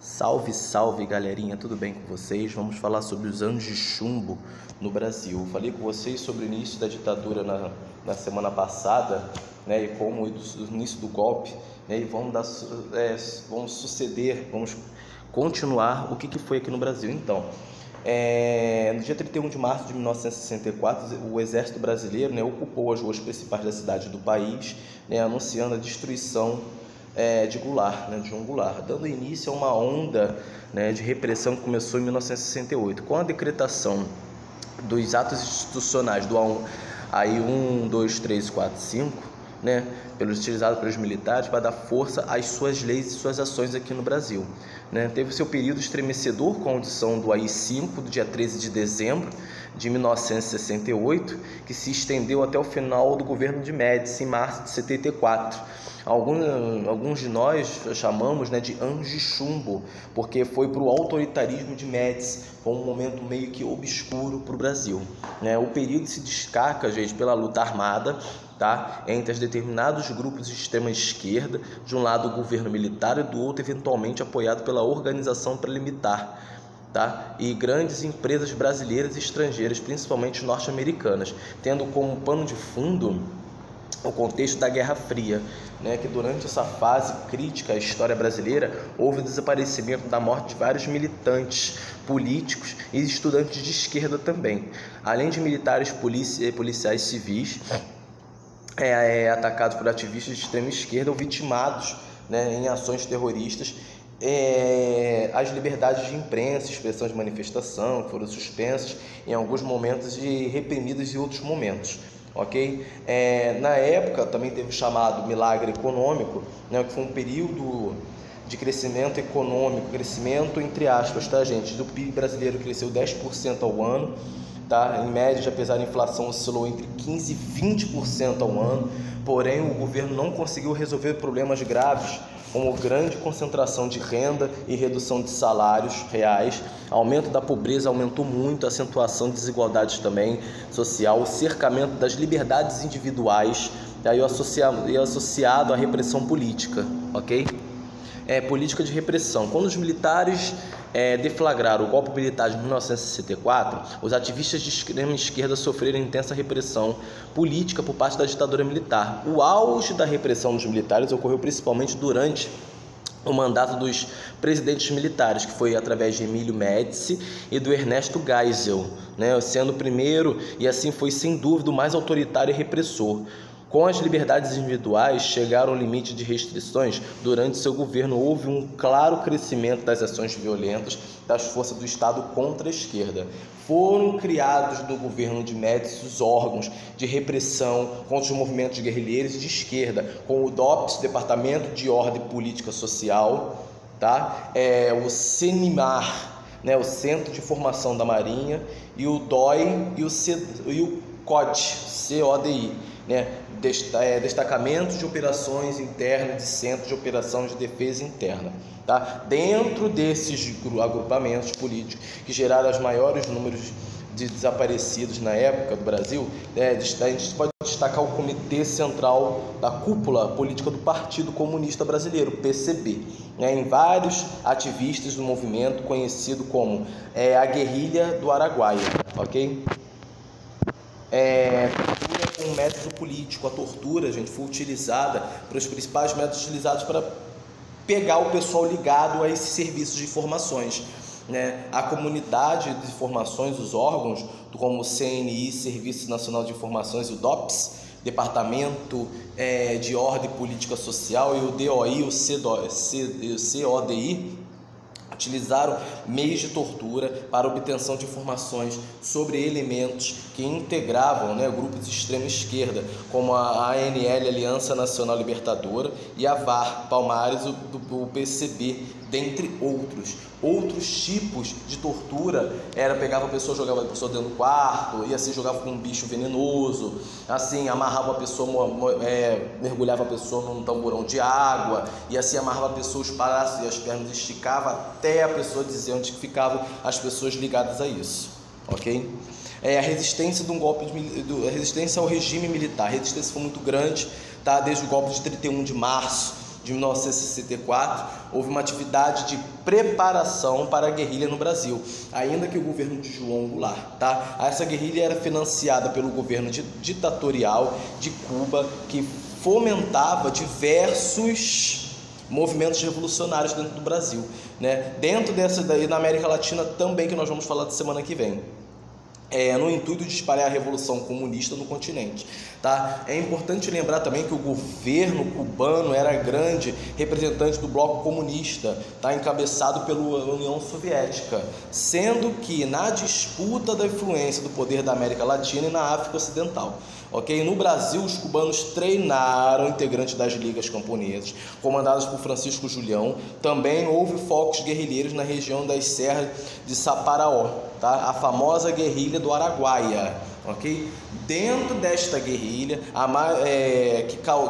Salve, salve galerinha, tudo bem com vocês? Vamos falar sobre os anos de chumbo no Brasil. Eu falei com vocês sobre o início da ditadura na semana passada, né, e como o início do golpe, né, e vamos continuar o que foi aqui no Brasil. Então, no dia 31 de março de 1964, o Exército Brasileiro, né, ocupou as ruas principais da cidade do país, né, anunciando a destruição de João Goulart, dando início a uma onda, né, de repressão que começou em 1968, com a decretação dos atos institucionais do AI 1, 2, 3, 4, 5, né, utilizado pelos militares para dar força às suas leis e suas ações aqui no Brasil, né. Teve seu período estremecedor com a audição do AI-5 do dia 13 de dezembro de 1968, que se estendeu até o final do governo de Médici, em março de 74. Alguns de nós chamamos, né, de anos de chumbo, porque foi para o autoritarismo de Médici, foi um momento meio que obscuro para o Brasil, né? O período se destaca, gente, pela luta armada, tá, entre os determinados grupos de extrema esquerda, de um lado o governo militar e do outro eventualmente apoiado pela organização paramilitar, tá, e grandes empresas brasileiras e estrangeiras, principalmente norte-americanas, tendo como pano de fundo o contexto da Guerra Fria, né, que durante essa fase crítica à história brasileira houve o desaparecimento da morte de vários militantes políticos e estudantes de esquerda também, além de militares, policiais civis atacados por ativistas de extrema esquerda ou vitimados, né, em ações terroristas. As liberdades de imprensa, expressão de manifestação foram suspensas em alguns momentos e reprimidas em outros momentos. Ok? Na época também teve o chamado milagre econômico, né, que foi um período de crescimento econômico, crescimento entre aspas, tá, gente? O PIB brasileiro cresceu 10% ao ano, tá? Em média, apesar da inflação oscilou entre 15% e 20% ao ano, porém o governo não conseguiu resolver problemas graves, como grande concentração de renda e redução de salários reais, aumento da pobreza aumentou muito, a acentuação de desigualdades também social, o cercamento das liberdades individuais, e associado à repressão política, ok? Política de repressão. Quando os militares deflagraram o golpe militar de 1964, os ativistas de extrema esquerda sofreram intensa repressão política por parte da ditadura militar. O auge da repressão dos militares ocorreu principalmente durante o mandato dos presidentes militares, que foi através de Emílio Médici e do Ernesto Geisel, né, sendo o primeiro, e assim foi sem dúvida o mais autoritário e repressor. Com as liberdades individuais chegaram ao limite de restrições, durante seu governo houve um claro crescimento das ações violentas das forças do Estado contra a esquerda. Foram criados no governo de Médici os órgãos de repressão contra os movimentos guerrilheiros de esquerda, com o DOPS, Departamento de Ordem e Política Social, tá? O CENIMAR, né, o Centro de Formação da Marinha, e o DOI e o CODI, né, destacamentos de operações internas, de centros de operação de defesa interna, tá? Dentro desses agrupamentos políticos que geraram os maiores números de desaparecidos na época do Brasil, a gente pode destacar o Comitê Central da Cúpula Política do Partido Comunista Brasileiro, PCB, né, em vários ativistas do movimento conhecido como a Guerrilha do Araguaia, ok? Tortura com método político. A tortura, gente, foi utilizada para os principais métodos utilizados para pegar o pessoal ligado a esses serviços de informações, né? A comunidade de informações, os órgãos, como o CNI, Serviço Nacional de Informações, e o DOPS, Departamento de Ordem e Política Social, e o DOI, o CODI, utilizaram meios de tortura para obtenção de informações sobre elementos que integravam, né, grupos de extrema esquerda, como a ANL, Aliança Nacional Libertadora, e a VAR, Palmares, do PCB, dentre outros. Outros tipos de tortura pegava a pessoa, jogava a pessoa dentro do quarto, e assim jogava com um bicho venenoso, assim amarrava a pessoa, mergulhava a pessoa num tamborão de água, e assim amarrava a pessoa os braços e as pernas, esticava até a pessoa dizer onde ficavam as pessoas ligadas a isso, ok? A resistência a resistência ao regime militar, a resistência foi muito grande, tá? Desde o golpe de 31 de março de 1964, houve uma atividade de preparação para a guerrilha no Brasil, ainda que o governo de João Goulart, tá? Essa guerrilha era financiada pelo governo ditatorial de Cuba, que fomentava diversos movimentos revolucionários dentro do Brasil, né? Dentro dessa daí, na América Latina também, que nós vamos falar de semana que vem. No intuito de espalhar a revolução comunista no continente, tá? É importante lembrar também que o governo cubano era grande representante do bloco comunista, tá? Encabeçado pela União Soviética, sendo que na disputa da influência do poder da América Latina e na África Ocidental, ok? No Brasil, os cubanos treinaram integrantes das ligas camponesas, comandadas por Francisco Julião. Também houve focos guerrilheiros na região das serras de Saparaó, tá? A famosa guerrilha do Araguaia, ok? Dentro desta guerrilha,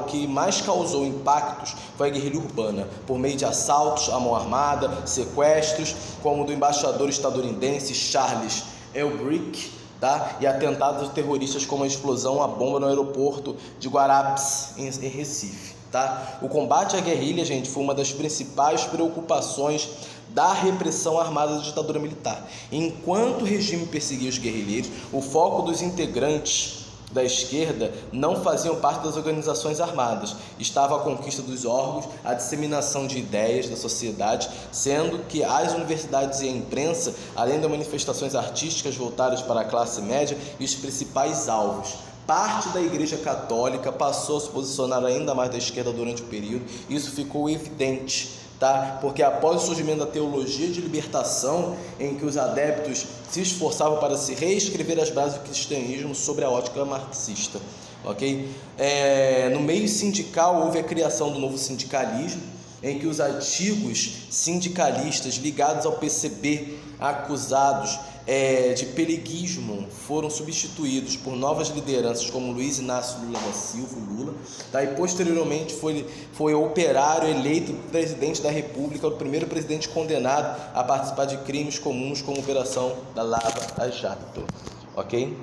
que mais causou impactos foi a guerrilha urbana, por meio de assaltos à mão armada, sequestros, como o do embaixador estadunidense Charles Elbrick, tá? E atentados terroristas como a explosão à bomba no aeroporto de Guarapes, em Recife, tá? O combate à guerrilha, gente, foi uma das principais preocupações da repressão armada da ditadura militar. Enquanto o regime perseguia os guerrilheiros, o foco dos integrantes da esquerda não faziam parte das organizações armadas. Estava a conquista dos órgãos, a disseminação de ideias da sociedade, sendo que as universidades e a imprensa, além das manifestações artísticas voltadas para a classe média e os principais alvos. Parte da Igreja Católica passou a se posicionar ainda mais da esquerda durante o período. Isso ficou evidente, tá? Porque após o surgimento da teologia de libertação, em que os adeptos se esforçavam para se reescrever as bases do cristianismo sobre a ótica marxista, ok? No meio sindical houve a criação do novo sindicalismo, em que os antigos sindicalistas ligados ao PCB, acusados de peleguismo, foram substituídos por novas lideranças como Luiz Inácio Lula da Silva, Lula, tá? E posteriormente foi operário eleito presidente da República, o primeiro presidente condenado a participar de crimes comuns como a Operação da Lava Jato, ok?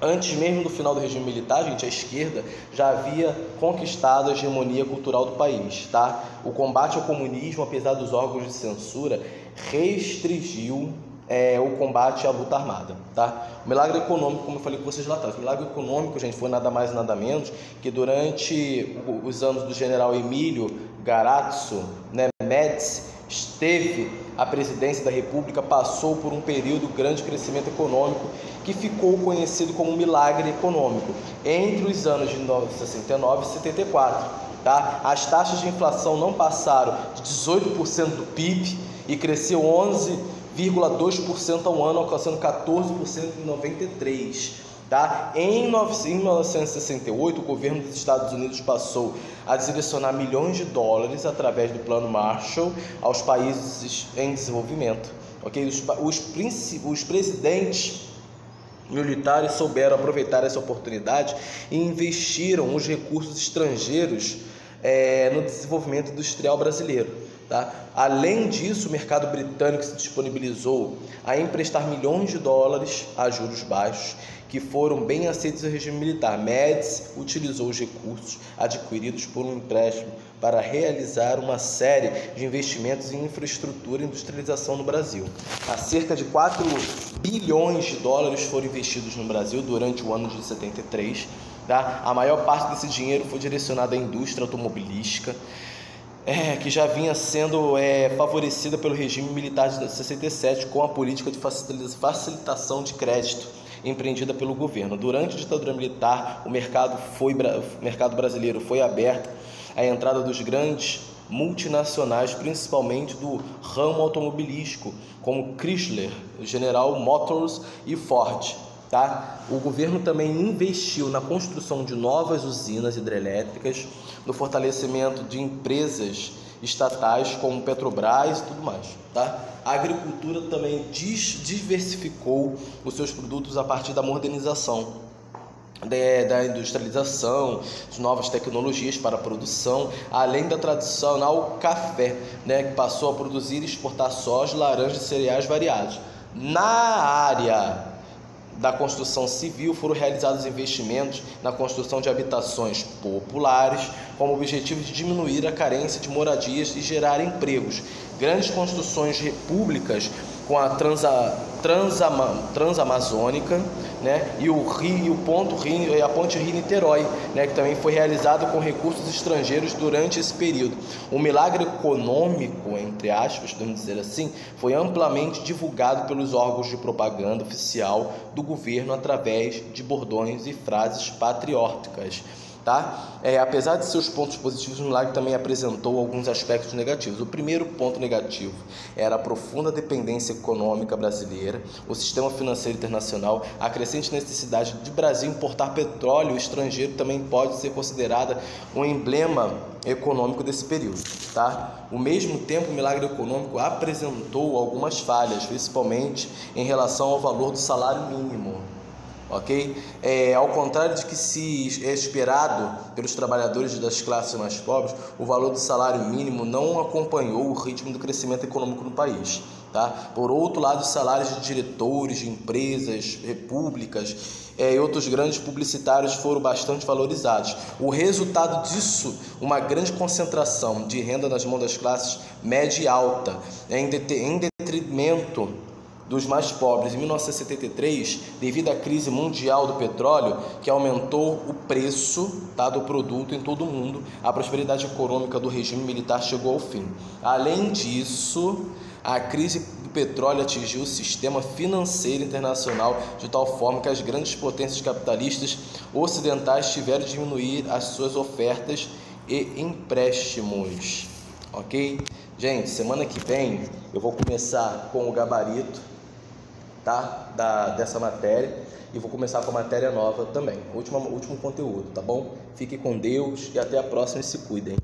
Antes mesmo do final do regime militar, gente, a esquerda já havia conquistado a hegemonia cultural do país, tá? O combate ao comunismo, apesar dos órgãos de censura, restringiu o combate à luta armada, tá? O milagre econômico, como eu falei com vocês lá atrás, o milagre econômico, gente, foi nada mais nada menos que durante os anos do general Emílio Garazzo, né, Médici, esteve à presidência da República, passou por um período de grande crescimento econômico que ficou conhecido como milagre econômico entre os anos de 1969 e 74, tá? As taxas de inflação não passaram de 18% do PIB e cresceu 11,2% ao ano, alcançando 14% em 93. Tá? Em 1968, o governo dos Estados Unidos passou a direcionar milhões de dólares através do Plano Marshall aos países em desenvolvimento. Okay? Os presidentes militares souberam aproveitar essa oportunidade e investiram os recursos estrangeiros no desenvolvimento industrial brasileiro. Tá? Além disso, o mercado britânico se disponibilizou a emprestar milhões de dólares a juros baixos, que foram bem aceitos no regime militar. Médici utilizou os recursos adquiridos por um empréstimo para realizar uma série de investimentos em infraestrutura e industrialização no Brasil. Cerca de 4 bilhões de dólares foram investidos no Brasil durante o ano de 73. Tá? A maior parte desse dinheiro foi direcionada à indústria automobilística, que já vinha sendo favorecida pelo regime militar de 67 com a política de facilitação de crédito empreendida pelo governo. Durante a ditadura militar, o mercado brasileiro foi aberto à entrada dos grandes multinacionais, principalmente do ramo automobilístico, como Chrysler, General Motors e Ford. Tá? O governo também investiu na construção de novas usinas hidrelétricas, no fortalecimento de empresas estatais como Petrobras e tudo mais. Tá? A agricultura também diversificou os seus produtos a partir da modernização, da industrialização, de novas tecnologias para a produção, além da tradicional café, né, que passou a produzir e exportar soja, laranja e cereais variados. Na área da construção civil, foram realizados investimentos na construção de habitações populares, com o objetivo de diminuir a carência de moradias e gerar empregos. Grandes construções públicas com a Transamazônica, né, e a ponte Rio-Niterói, né, que também foi realizado com recursos estrangeiros durante esse período. O milagre econômico, entre aspas, vamos dizer assim, foi amplamente divulgado pelos órgãos de propaganda oficial do governo através de bordões e frases patrióticas. Tá? Apesar de seus pontos positivos, o milagre também apresentou alguns aspectos negativos. O primeiro ponto negativo era a profunda dependência econômica brasileira, o sistema financeiro internacional, a crescente necessidade de Brasil importar petróleo estrangeiro também pode ser considerada um emblema econômico desse período. Tá? Ao mesmo tempo, o milagre econômico apresentou algumas falhas, principalmente em relação ao valor do salário mínimo. Ok? Ao contrário de que se é esperado pelos trabalhadores das classes mais pobres, o valor do salário mínimo não acompanhou o ritmo do crescimento econômico no país. Tá? Por outro lado, os salários de diretores de empresas, repúblicas e outros grandes publicitários foram bastante valorizados. O resultado disso, uma grande concentração de renda nas mãos das classes média e alta, em detrimento dos mais pobres. Em 1973, devido à crise mundial do petróleo, que aumentou o preço, tá, do produto em todo o mundo, a prosperidade econômica do regime militar chegou ao fim. Além disso, a crise do petróleo atingiu o sistema financeiro internacional de tal forma que as grandes potências capitalistas ocidentais tiveram de diminuir as suas ofertas e empréstimos. Ok? Gente, semana que vem eu vou começar com o gabarito, tá, dessa matéria, e vou começar com a matéria nova também, último conteúdo, tá bom? Fique com Deus e até a próxima e se cuidem.